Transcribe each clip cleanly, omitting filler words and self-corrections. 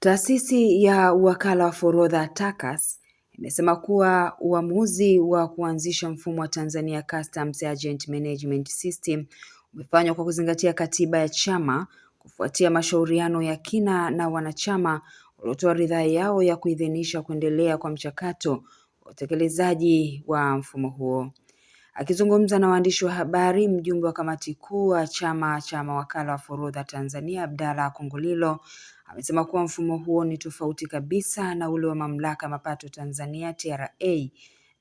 Taasisi ya Wakala wa Forodha TACUS imesema kuwa uamuzi wa kuanzisha mfumo wa Tanzania Customs Agent Management System umefanywa kwa kuzingatia katiba ya chama kufuatia mashauriano ya kina na wanachama waliotoa ridhaa yao ya kuidhinisha kuendelea kwa mchakato wa utekelezaji wa mfumo huo. Akizungumza na waandishi wa habari, mjumbe wa kamati kuu wa chama cha mawakala wa forodha Tanzania, Abdalla Kongolilo, amesema kuwa mfumo huo ni tofauti kabisa na ule wa mamlaka ya mapato Tanzania TRA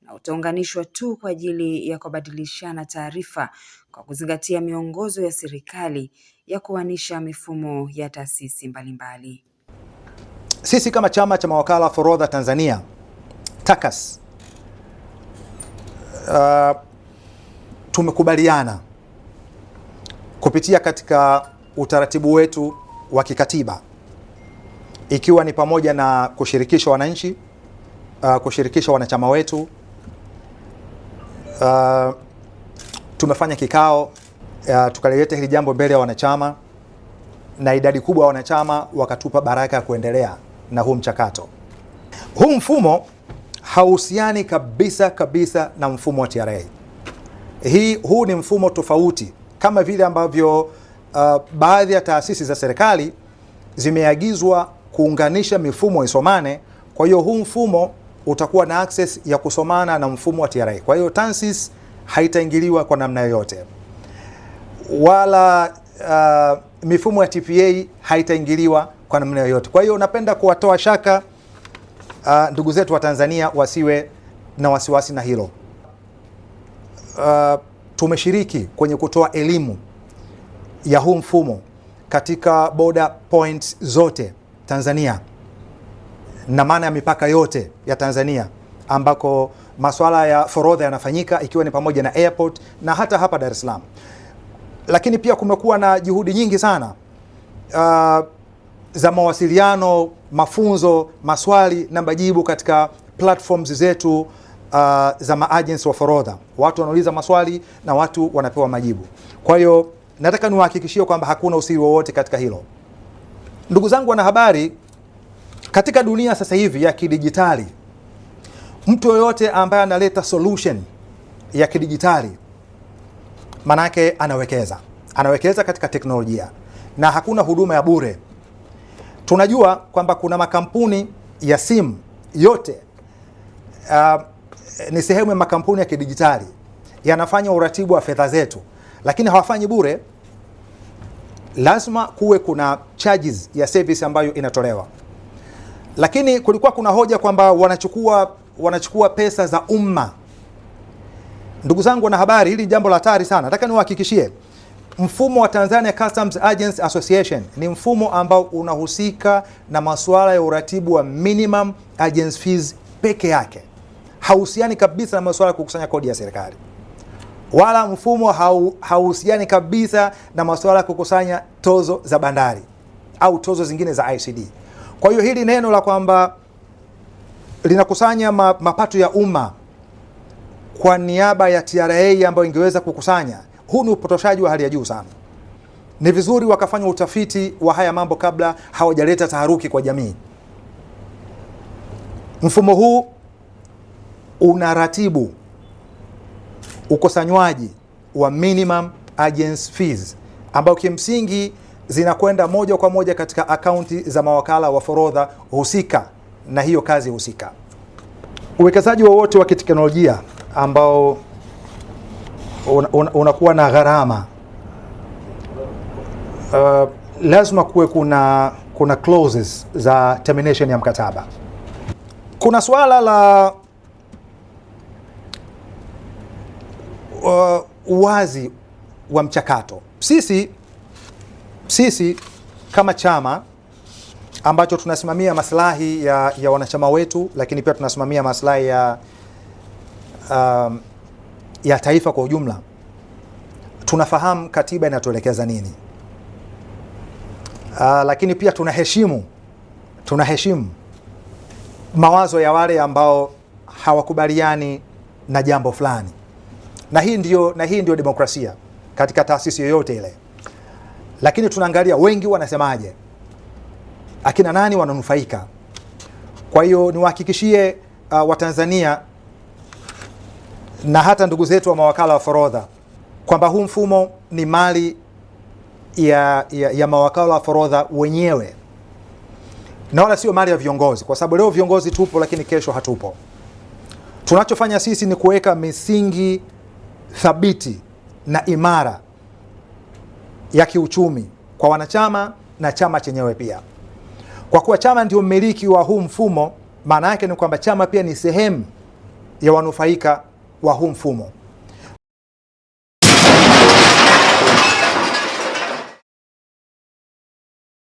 na utaunganishwa tu kwa ajili ya kubadilishana taarifa kwa kuzingatia miongozo ya serikali ya kuanisha mifumo ya taasisi mbalimbali. Sisi kama chama cha mawakala wa forodha Tanzania TACUS tumekubaliana kupitia katika utaratibu wetu wa kikatiba, ikiwa ni pamoja na kushirikisha wananchi, kushirikisha wanachama wetu. Tumefanya kikao, tukalileta hili jambo mbele ya wanachama na idadi kubwa ya wanachama wakatupa baraka ya kuendelea na huu mchakato. Huu mfumo hauhusiani kabisa na mfumo wa TRA. Huu ni mfumo tofauti, kama vile ambavyo baadhi ya taasisi za serikali zimeagizwa kuunganisha mifumo isomane. Kwa hiyo huu mfumo utakuwa na access ya kusomana na mfumo wa TRA. Kwa hiyo TANSIS haitaingiliwa kwa namna yoyote, wala mifumo ya TPA haitaingiliwa kwa namna yoyote. Kwa hiyo napenda kuwatoa shaka ndugu zetu wa Tanzania wasiwe na wasiwasi na hilo. Tumeshiriki kwenye kutoa elimu ya huu mfumo katika border points zote Tanzania, na maana ya mipaka yote ya Tanzania ambako masuala ya forodha yanafanyika, ikiwa ni pamoja na airport na hata hapa Dar es Salaam. Lakini pia kumekuwa na juhudi nyingi sana za mawasiliano, mafunzo, maswali na majibu katika platforms zetu za maagents wa forodha. Watu wanauliza maswali na watu wanapewa majibu. Kwa hiyo nataka niwahakikishie kwamba hakuna usiri wowote katika hilo. Ndugu zangu wanahabari, katika dunia sasa hivi ya kidijitali, mtu yoyote ambaye analeta solution ya kidijitali manake anawekeza katika teknolojia, na hakuna huduma ya bure. Tunajua kwamba kuna makampuni ya simu yote ni sehemu ya makampuni ya kidijitali, yanafanya uratibu wa fedha zetu, lakini hawafanyi bure. Lazima kuwe kuna charges ya service ambayo inatolewa. Lakini kulikuwa kuna hoja kwamba wanachukua pesa za umma. Ndugu zangu wanahabari, hili jambo la hatari sana. Nataka niwahakikishie, mfumo wa Tanzania Customs Agents Association ni mfumo ambao unahusika na masuala ya uratibu wa minimum agents fees peke yake. Hauhusiani kabisa na masuala ya kukusanya kodi ya serikali, wala mfumo hauhusiani kabisa na masuala ya kukusanya tozo za bandari au tozo zingine za ICD. Kwa hiyo hili neno la kwamba linakusanya mapato ya umma kwa niaba ya TRA ambayo ingeweza kukusanya, huu ni upotoshaji wa hali ya juu sana. Ni vizuri wakafanya utafiti wa haya mambo kabla hawajaleta taharuki kwa jamii. Mfumo huu unaratibu ukusanywaji wa minimum agents fees ambao kimsingi zinakwenda moja kwa moja katika akaunti za mawakala wa forodha husika na hiyo kazi husika. Uwekezaji wowote wa kiteknolojia ambao unakuwa na gharama, lazima kuwe kuna clauses za termination ya mkataba. Kuna swala la uwazi wa mchakato. Sisi kama chama ambacho tunasimamia maslahi ya wanachama wetu, lakini pia tunasimamia maslahi ya taifa kwa ujumla, tunafahamu katiba inatuelekeza nini. Lakini pia tunaheshimu mawazo ya wale ambao hawakubaliani na jambo fulani, na hii ndio demokrasia katika taasisi yoyote ile. Lakini tunaangalia wengi wanasemaje. akina nani wananufaika. Kwa hiyo niwahakikishie Watanzania na hata ndugu zetu wa mawakala wa forodha kwamba huu mfumo ni mali ya mawakala wa forodha wenyewe na wala sio mali ya viongozi, kwa sababu leo viongozi tupo lakini kesho hatupo. Tunachofanya sisi ni kuweka misingi thabiti na imara ya kiuchumi kwa wanachama na chama chenyewe pia. Kwa kuwa chama ndio mmiliki wa huu mfumo, maana yake ni kwamba chama pia ni sehemu ya wanufaika wa huu mfumo.